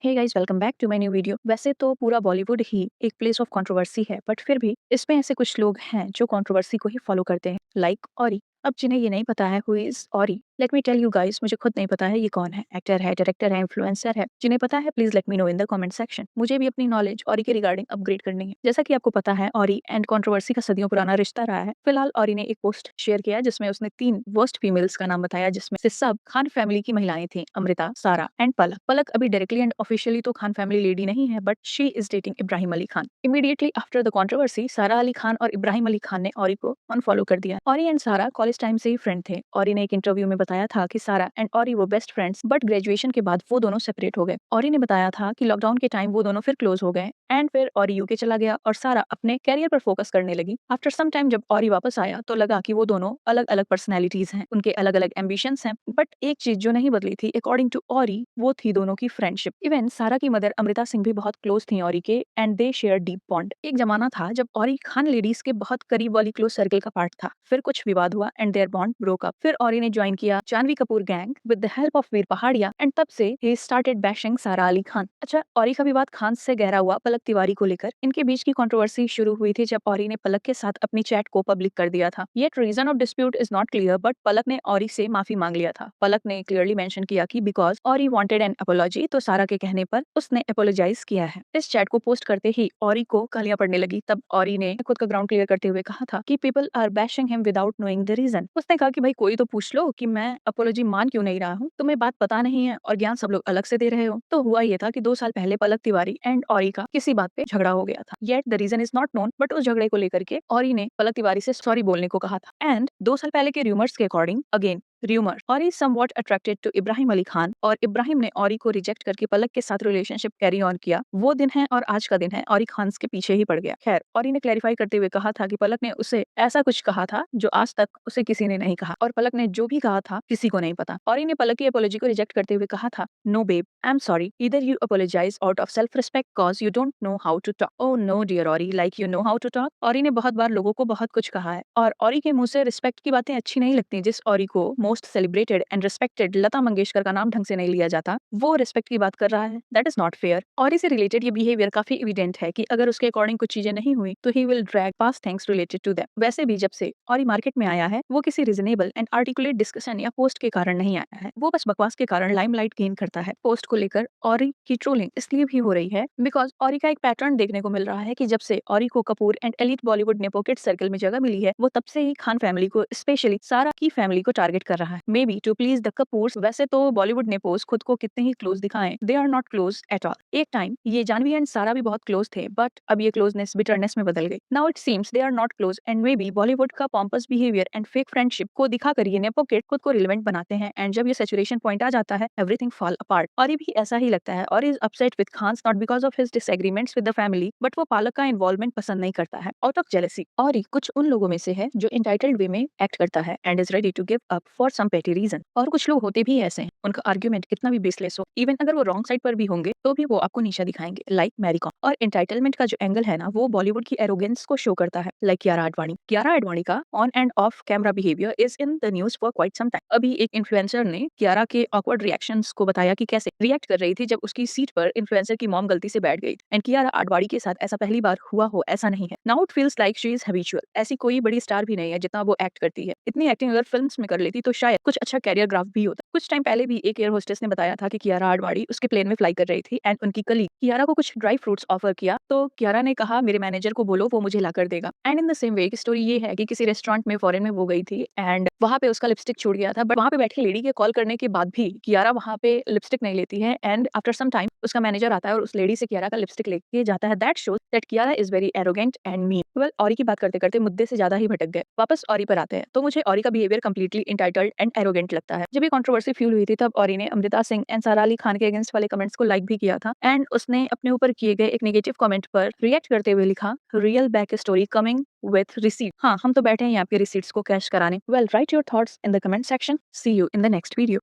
Hey guys, welcome back to my new video. वैसे तो पूरा बॉलीवुड ही एक प्लेस ऑफ कंट्रोवर्सी है, बट फिर भी इसमें ऐसे कुछ लोग हैं जो कंट्रोवर्सी को ही फॉलो करते हैं, लाइक औरी। अब जिन्हें ये नहीं पता है who is Orry, let me tell you guys, मुझे खुद नहीं पता है ये कौन है। एक्टर है, डायरेक्टर है, इन्फ्लुएंसर है। जिन्हें पता है please let me know in the comment section. मुझे भी अपनी नॉलेज औरी के रिगार्डिंग अपग्रेड करनी है। जैसा कि आपको पता है, औरी एंड कंट्रोवर्सी का सदियों पुराना रिश्ता रहा है। फिलहाल औरी ने एक पोस्ट शेयर किया जिसमें उसने 3 वर्स्ट फीमेल्स का नाम बताया, जिसमें से सब खान फैमिली की महिलाएं थी, अमृता, सारा एंड पलक। पलक अभी डायरेक्टली एंड ऑफिशियली तो खान फैमिली लेडी नहीं है, but she is dating Ibrahim Ali Khan. Immediately after the controversy, सारा अली खान और इब्राहिम अली खान ने औरी को अनफॉलो कर दिया। औरी एंड सारा कॉलेज टाइम से ही फ्रेंड थे। औरी ने एक इंटरव्यू में बताया था कि सारा एंड औरी वो बेस्ट फ्रेंड्स, बट ग्रेजुएशन के बाद वो दोनों सेपरेट हो गए। औरी ने बताया था कि लॉकडाउन के टाइम वो दोनों फिर क्लोज हो गए एंड फिर औरी यूके चला गया और सारा अपने कैरियर पर फोकस करने लगी। आफ्टर सम टाइम जब औरी वापस आया तो लगा कि वो दोनों अलग अलग पर्सनैलिटीज हैं, उनके अलग अलग एम्बिशंस हैं, बट एक चीज जो नहीं बदली थी अकॉर्डिंग टू औरी, वो थी दोनों की फ्रेंडशिप। इवन सारा की मदर अमृता सिंह भी बहुत क्लोज थी औरी के and they share deep bond. एक जमाना था जब औरी खान लेडीज के बहुत करीब वाली क्लोज सर्कल का पार्ट था। फिर कुछ विवाद हुआ and their bond broke up. फिर औरी ने ज्वाइन किया Janhvi Kapoor gang with the help of Veer Pahariya and तब से ही स्टार्टेड बैशिंग सारा अली खान। अच्छा, औरी का विवाद खान से गहरा हुआ पलक तिवारी को लेकर। इनके बीच की कंट्रोवर्सी शुरू हुई थी जब औरी ने पलक के साथ अपनी चैट को पब्लिक कर दिया था। Yet reason of dispute is not clear, but Palak ने औरी से माफी मांग लिया था। पलक ने क्लियरली मेंशन किया कि बिकॉज औरी वांटेड एन अपॉलॉजी, तो सारा के कहने पर उसने अपोलोजाइज किया है। इस चैट को पोस्ट करते ही औरी को गालियां पड़ने लगी। तब औरी ने खुद का ग्राउंड क्लियर करते हुए कहा था कि people are bashing him without knowing the reason. उसने कहा कि भाई कोई तो पूछ लो कि मैं अपॉलॉजी मान क्यों नहीं रहा हूँ, तुम्हें बात पता नहीं है और ज्ञान सब लोग अलग से दे रहे हो। तो हुआ ये था कि 2 साल पहले पलक तिवारी एंड औरी का किसी बात पे झगड़ा हो गया था। Yet the reason is not known, but उस झगड़े को लेकर के औरी ने पलक तिवारी से सॉरी बोलने को कहा था। एंड 2 साल पहले के रूमर्स के according, again rumour, Orry somewhat attracted to Ibrahim Ali Khan और इब्राहिम ने औरी को रिजेक्ट करके पलक के साथ रिलेशनशिप कैरी ऑन किया। वो दिन है और आज का दिन है, औरी खान के पीछे ही पड़ गया। खैर, औरी ने क्लैरिफाई करते हुए कहा था कि पलक ने उसे ऐसा कुछ कहा था जो आज तक उसे किसी ने नहीं कहा, और पलक ने जो भी कहा था किसी को नहीं पता। औरी ने पलक की अपॉलॉजी को रिजेक्ट करते हुए कहा था, no babe, I am sorry, either you apologise out of self respect cause you don't know how to talk. Oh no dear Orry, like you know how to talk. Orry ने बहुत बार लोगों को बहुत कुछ कहा है और औरी के मुंह से रिस्पेक्ट की बातें अच्छी नहीं लगती। जिस औरी को most celebrated and respected Lata Mangeshkar का नाम ढंग से नहीं लिया जाता, वो रिस्पेक्ट की बात कर रहा है, दैट इज नॉट फेयर। औरी से रिलेटेड ये बिहेवियर काफी एविडेंट है कि अगर उसके अकॉर्डिंग कुछ चीजें नहीं हुई तो he will drag past things related to them. वैसे भी जब से औरी मार्केट में आया है, वो किसी रीजनेबल एंड आर्टिकुलेट डिस्कशन या पोस्ट के कारण नहीं आया है, वो बस बकवास के कारण लाइमलाइट गेन करता है। पोस्ट को लेकर औरी की ट्रोलिंग इसलिए भी हो रही है बिकॉज औरी का एक पैटर्न देखने को मिल रहा है कि जब से औरी को कपूर एंड एलिट बॉलीवुड ने पॉकेट सर्कल में जगह मिली है, वो तब से ही खान फैमिली को, स्पेशली सारा की फैमिली को टारगेट कर रहा है, may be to please the Kapoors. वैसे तो बॉलीवुड ने पोस्ट खुद को कितने ही क्लोज दिखाएं, they are not close at all. एक टाइम ये जानवी एंड सारा भी बहुत क्लोज थे, बट अब ये क्लोजनेस बिटरनेस में बदल गई। Now it seems they are not close and maybe Bollywood का pompous behaviour and fake friendship को दिखाकर ये नेपोकेट खुद को रिलेवेंट बनाते हैं, एंड जब ये सैचुरेशन पॉइंट आ जाता है, एवरीथिंग फॉल अपार्ट। और ये भी ऐसा ही लगता है, और is upset with Khans not because of his disagreements with the family, but वो पालक का इन्वॉल्वमेंट पसंद नहीं करता है आउट ऑफ जेलसी। और ये कुछ उन लोगों में से है जो इंटाइटल्ड वे में एक्ट करता है and is ready to give up for some petty reason. और कुछ लोग होते भी ऐसे हैं, उनका आर्ग्यूमेंट कितना भी बेसलेस हो, इवन अगर वो रॉन्ग साइड पर भी होंगे तो भी वो आपको नीचा दिखाएंगे, लाइक मैरी कॉम। और एंटाइटलमेंट का जो एंगल है ना, वो बॉलीवुड की एरोगेंस को शो करता है, लाइक कियारा आडवाणी। कियारा आडवाणी का on and off camera behaviour is in the news for quite some time. अभी एक इन्फ्लुएंसर ने कियारा के ऑकवर्ड रिएक्शंस को बताया कि कैसे रिएक्ट कर रही थी जब उसकी सीट पर इन्फ्लुएंसर की मॉम गलती से बैठ गई। एंड कियारा आडवाणी के साथ ऐसा पहली बार हुआ हो ऐसा नहीं है। Now it feels like she is habitual. ऐसी कोई बड़ी स्टार भी नहीं है जितना वो एक्ट करती है। इतनी एक्टिंग अगर फिल्म्स में कर लेती तो शायद कुछ अच्छा कैरियर ग्राफ भी होता। कुछ टाइम पहले भी एक एयर होस्टेस ने बताया था कि कियारा आडवाणी उसके प्लेन में फ्लाई कर रही थी एंड उनकी कलीग कियारा को कुछ ड्राई फ्रूट्स ऑफर किया, तो कियारा ने कहा मेरे मैनेजर को बोलो वो मुझे ला कर देगा। And in the same way की स्टोरी ये है कि किसी रेस्टोरेंट में फॉरेन में वो गई थी एंड वहाँ पे उसका लिपस्टिक छूट गया था, बट वहाँ पे बैठी लेडी के कॉल करने के बाद भी कियारा वहाँ पे लिपस्टिक नहीं लेती है एंड आफ्टर सम टाइम उसका मैनेजर आता है और उस लेडी से कियारा का लिपस्टिक लेके जाता है। That shows that Kiara is very arrogant and mean. Well, औरी की बात करते करते मुद्दे से ज्यादा ही भटक गए, वापस औरी पर आते हैं। तो मुझे औरी का behaviour completely entitled and arrogant लगता है। जब ये कंट्रोवर्सी फ्यूल हुई थी तब औरी ने अमृता सिंह एंड सारा अली खान के अगेंस्ट वाले कमेंट्स को लाइक भी किया था एंड उसने अपने ऊपर किए गए एक नेगेटिव कमेंट पर रिएक्ट करते हुए लिखा, real back story coming with receipt. हाँ, हम तो बैठे हैं आपके रिसीट्स को कैश कराने। Well, write your thoughts in the comment section. See you in the next video.